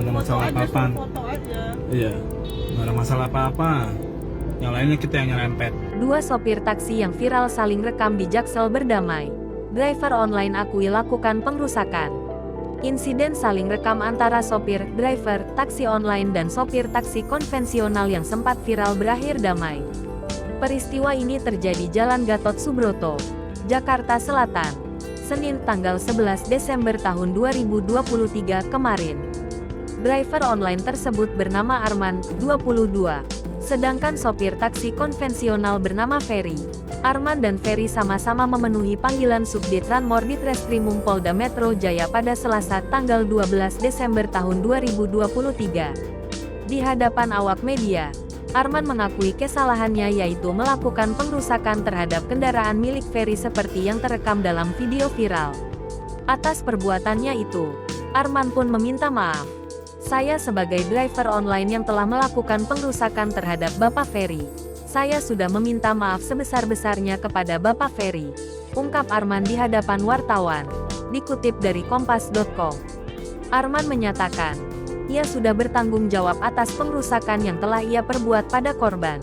ada Foto masalah aja, apa-apa. suruh foto aja. Iya, nggak ada masalah apa-apa. Yang lainnya kita yang nyerempet. Dua sopir taksi yang viral saling rekam di Jaksel berdamai. Driver online akui lakukan pengrusakan. Insiden saling rekam antara sopir, driver, taksi online dan sopir taksi konvensional yang sempat viral berakhir damai. Peristiwa ini terjadi Jalan Gatot Subroto, Jakarta Selatan, Senin tanggal 11 Desember tahun 2023 kemarin. Driver online tersebut bernama Arman, 22. Sedangkan sopir taksi konvensional bernama Ferry. Arman dan Ferry sama-sama memenuhi panggilan Subdit Ranmor Ditreskrimum Polda Metro Jaya pada Selasa tanggal 12 Desember tahun 2023. Di hadapan awak media, Arman mengakui kesalahannya yaitu melakukan pengrusakan terhadap kendaraan milik Ferry seperti yang terekam dalam video viral. Atas perbuatannya itu, Arman pun meminta maaf. Saya sebagai driver online yang telah melakukan pengrusakan terhadap Bapak Ferry. Saya sudah meminta maaf sebesar-besarnya kepada Bapak Ferry, ungkap Arman di hadapan wartawan. Dikutip dari kompas.com. Arman menyatakan, ia sudah bertanggung jawab atas pengrusakan yang telah ia perbuat pada korban.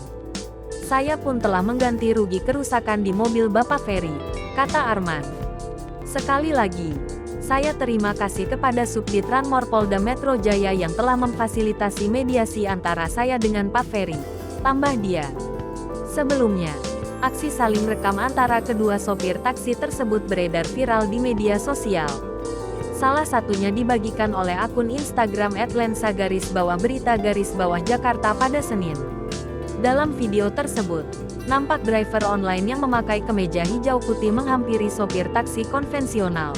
Saya pun telah mengganti rugi kerusakan di mobil Bapak Ferry, kata Arman. Sekali lagi, saya terima kasih kepada Subdit Ranmor Polda Metro Jaya yang telah memfasilitasi mediasi antara saya dengan Pak Ferry, tambah dia. Sebelumnya, aksi saling rekam antara kedua sopir taksi tersebut beredar viral di media sosial. Salah satunya dibagikan oleh akun Instagram @lensa_berita_Jakarta pada Senin. Dalam video tersebut, nampak driver online yang memakai kemeja hijau putih menghampiri sopir taksi konvensional.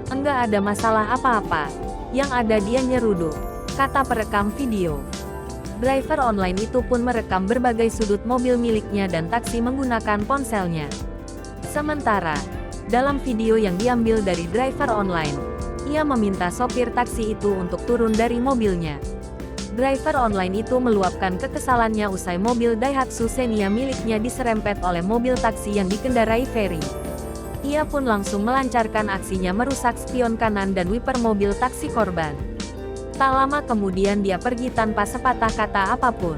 Enggak ada masalah apa-apa, yang ada dia nyeruduk, kata perekam video. Driver online itu pun merekam berbagai sudut mobil miliknya dan taksi menggunakan ponselnya. Sementara, dalam video yang diambil dari driver online, ia meminta sopir taksi itu untuk turun dari mobilnya. Driver online itu meluapkan kekesalannya usai mobil Daihatsu Xenia miliknya diserempet oleh mobil taksi yang dikendarai Ferry. Ia pun langsung melancarkan aksinya merusak spion kanan dan wiper mobil taksi korban. Tak lama kemudian dia pergi tanpa sepatah kata apapun.